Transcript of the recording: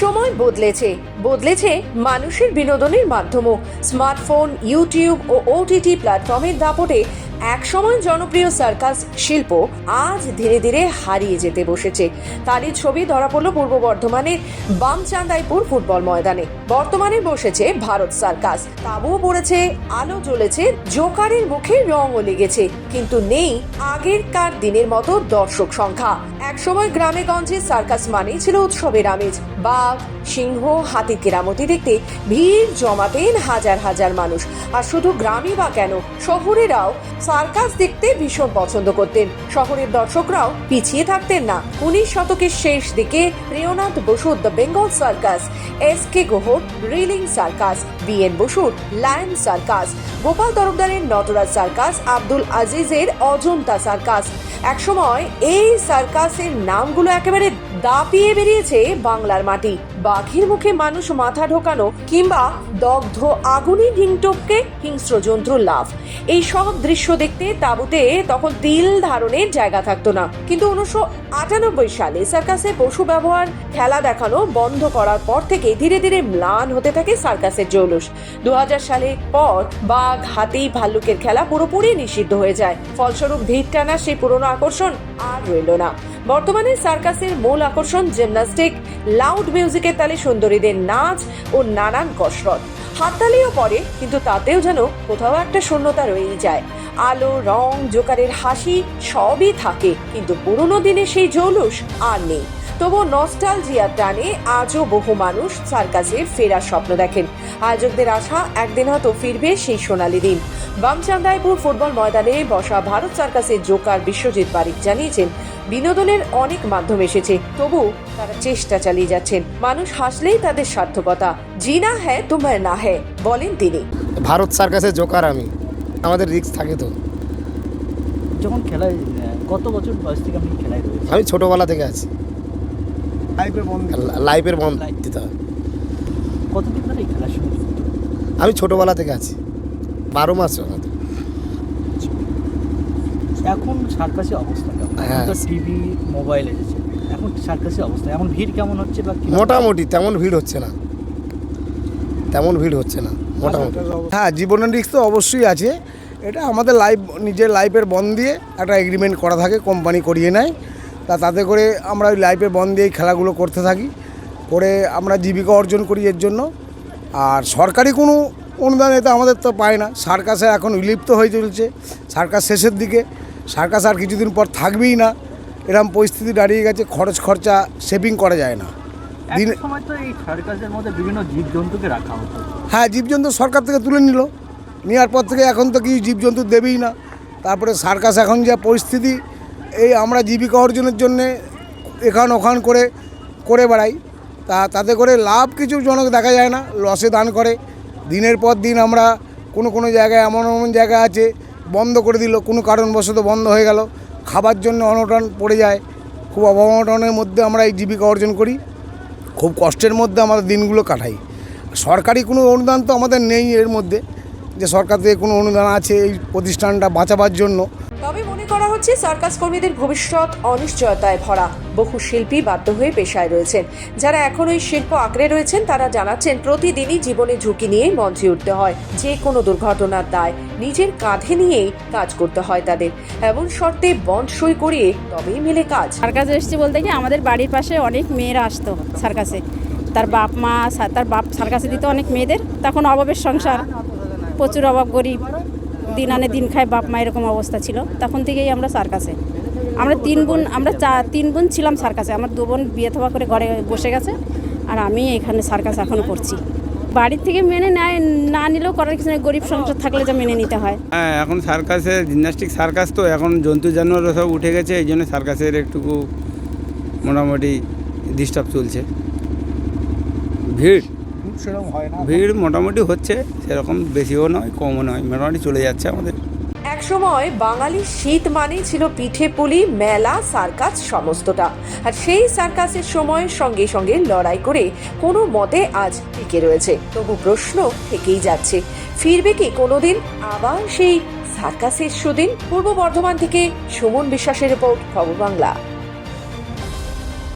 সময় বদলেছে মানুষের বিনোদনের মাধ্যমও। স্মার্টফোন, ইউটিউব ও ওটিটি প্ল্যাটফর্মের দাপটে একসময় জনপ্রিয় সার্কাস শিল্প আজ ধীরে ধীরে হারিয়ে যেতে বসেছে। তারই ছবি ধরা পড়ল পূর্ব বর্ধমানের বামচান্দাইপুর ফুটবল ময়দানে। বর্তমানে বসেছে ভারত সার্কাস, তাঁবুও পড়েছে, আলো জ্বলেছে, জোকারের মুখে রঙও লেগেছে, কিন্তু নেই আগেরকার দিনের মতো দর্শক সংখ্যা। একসময় গ্রামে গঞ্জে সার্কাস মানেই ছিল উৎসবের আমেজ। বাঘ, সিংহ, হাতির কেরামতি দেখতে ভিড় জমাতেন হাজার হাজার মানুষ। আর শুধু গ্রামই বা কেন, শহরেরাও সার্কাস দেখতে ভীষণ পছন্দ করতেন। শহরের দর্শকরাও পিছিয়ে থাকতেন না। 19 শতকের শেষ দিকে প্রিয়নাথ বসুর দ্য বেঙ্গল সার্কাস, এস.কে. গুহর রিলিং সার্কাস, বি.এন. বসুর লায়ন সার্কাস, গোপাল তরফদারের নটরাজ সার্কাস, আব্দুল আজিজের অজন্তা সার্কাস, একসময় এই সার্কাসের নামগুলো একেবারে দাপিয়ে বেরিয়েছে বাংলার মাটি। বাঘের মুখে মানুষ মাথা ঢোকানো কিংবা দগ্ধ আগুনে ঢিংটপকে হিংস্র জন্তুর লাফ, এই সব দৃশ্য দেখতে তাঁবুতে তখন তিল ধারণের জায়গা থাকতো না। কিন্তু 1998 সালে সার্কাসে পশু ব্যবহার, খেলা দেখানো বন্ধ করার পর থেকে ধীরে ধীরে ম্লান হতে থাকে সার্কাসের জৌলুস। 2000 সালের পর বাঘ, হাতি, ভাল্লুকের খেলা পুরোপুরি নিষিদ্ধ হয়ে যায়। ফলস্বরূপ ভিড় টানা সেই পুরনো আকর্ষণ আর রইল না। বর্তমানে সার্কাসের মূল আকর্ষণ জিমন্যাস্টিক, লাউড মিউজিকের তালে সুন্দরীদের নাচ ও নানান কসরত। হাততালিও পড়ে, কিন্তু তাতেও যেন কোথাও একটা শূন্যতা রয়েই যায়। আলো, রং, জোকারের হাসি সবই থাকে, কিন্তু পুরনো দিনে সেই জৌলুস আর নেই। তবু নস্টালজিয়ার টানে আজও বহু মানুষ সার্কাসে ফেরার স্বপ্ন দেখেন। আয়োজকদের আশা একদিন হয়তো ফিরবে সেই সোনালী দিন। বামচান্দাইপুর ফুটবল ময়দানে বসা ভারত সার্কাসের জোকার বিশ্বজিৎ বারিক জানিয়েছেন, বিনোদনের অনেক মাধ্যম এসেছে, তবু তারা চেষ্টা চালিয়ে যাচ্ছেন। মানুষ হাসলেই তাদের সার্থকতা। জিনা হ্যায় তুমার না হ্যায়, বলেন তিনি। ভারত সার্কাসের জোকার আমি, আমাদের রিস্ক থাকে তো। যখন খেলায় কত বছর বয়স থেকে আপনি খেলায় রয়েছেন? আমি ছোটোবেলা থেকে আছি। লাইফের বন্ধ দিতে হয়। কতদিন ধরে এই খেলার সঙ্গে যুক্ত? আমি ছোটোবেলা থেকে আছি, 12 মাস মতো। এখন সার্কাসের অবস্থা কেমন? হ্যাঁ, তো টিভি, মোবাইল এসেছে, এখন সার্কাসের অবস্থা এখন ভিড় কেমন হচ্ছে বা মোটামুটি তেমন ভিড় হচ্ছে না, মোটামুটি। হ্যাঁ, জীবনের রিস্ক তো অবশ্যই আছে। এটা আমাদের নিজের লাইফের বন্ড দিয়ে একটা এগ্রিমেন্ট করা থাকে, কোম্পানি করিয়ে নেয়। তাতে করে আমরা ওই লাইফের বন্ড দিয়েই খেলাগুলো করতে থাকি, করে আমরা জীবিকা অর্জন করি এর জন্য। আর সরকারি কোনো অনুদান এতে আমাদের তো পায় না। সার্কাসে এখন বিলুপ্ত হয়ে চলছে, সার্কাস শেষের দিকে। সার্কাস আর কিছুদিন পর থাকবেই না, এরকম পরিস্থিতি দাঁড়িয়ে গেছে। খরচা সেভিং করা যায় না। দিনের সময় তো এই সার্কাসের মধ্যে বিভিন্ন জীবজন্তুকে রাখা হতো। হ্যাঁ, জীবজন্তু সরকার থেকে তুলে নেওয়ার পর থেকে এখন তো কিছু জীবজন্তু দেবেই না। তারপরে সার্কাস এখন যা পরিস্থিতি, এই আমরা জীবিকা অর্জনের জন্যে ওখান করে বেড়াই। তাতে করে লাভ কিছু জনক দেখা যায় না, লসে দান করে। দিনের পর দিন আমরা কোনো জায়গায় এমন জায়গা আছে বন্ধ করে দিল, কোনো কারণবশত বন্ধ হয়ে গেল, খাবার জন্য অনটন পড়ে যায়। খুব অনটনের মধ্যে আমরা এই জীবিকা অর্জন করি, খুব কষ্টের মধ্যে আমাদের দিনগুলো কাটাই। সরকারি কোনো অনুদান তো আমাদের নেই এর মধ্যে, যে সরকার থেকে কোনো অনুদান আছে এই প্রতিষ্ঠানটা বাঁচাবার জন্য। তবে মনে করা হচ্ছে সার্কাস কর্মীদের ভবিষ্যৎ অনিশ্চয়তায় ভরা। বহু শিল্পী বাধ্য হয়ে পেশায় রয়েছেন। যারা এখন ওই শিল্প আঁকড়ে রয়েছেন তারা জানাচ্ছেন, প্রতিদিনই জীবনে ঝুঁকি নিয়ে মঞ্চে উঠতে হয়। যে কোনো দুর্ঘটনার দায় নিজের কাঁধে নিয়েই কাজ করতে হয় তাদের। এমন শর্তে বন্ড সই করিয়ে তবেই মেলে কাজ। সার্কাসে এসেছি বলতে কি, আমাদের বাড়ির পাশে অনেক মেয়েরা আসতো সার্কাসে। তার বাপ সার্কাসে দিত অনেক মেয়েদের। তখন অভাবের সংসার, প্রচুর অভাব, গরিব, দিন আনে দিন খায় বাপ মা, এরকম অবস্থা ছিল। তখন থেকেই আমরা সার্কাসে, আমরা তিন বোন ছিলাম সার্কাসে। আমার 2 বোন বিয়ে থা করে ঘরে বসে গেছে, আর আমি এখানে সার্কাস এখনও করছি। বাড়ির থেকে মেনে নেয়, না নিলেও করার কিছু নেই, গরিব সংসার থাকলে যা মেনে নিতে হয়। হ্যাঁ, এখন সার্কাসে জিমন্যাস্টিক সার্কাস তো এখন জন্তু জানোয়ারও সব উঠে গেছে, এই জন্য সার্কাসের একটুকু মোটামুটি ডিস্টার্ব চলছে। ভিড় মোটামুটি হচ্ছে, সেরকম বেশিও নয় কমও নয়, মোটামুটি চলে যাচ্ছে আমাদের। একসময় বাঙালি শীত মানেই ছিল পিঠে পুলি, মেলা, সার্কাস সমস্তটা। আর সেই সার্কাসের সময়ের সঙ্গে সঙ্গে লড়াই করে কোনো মতে আজ টিকে রয়েছে। তবু প্রশ্ন থেকেই যাচ্ছে, ফিরবে কি কোনোদিন আবার সেই সার্কাসের সুদিন? পূর্ব বর্ধমান থেকে সুমন বিশ্বাসের রিপোর্ট, খবর বাংলা।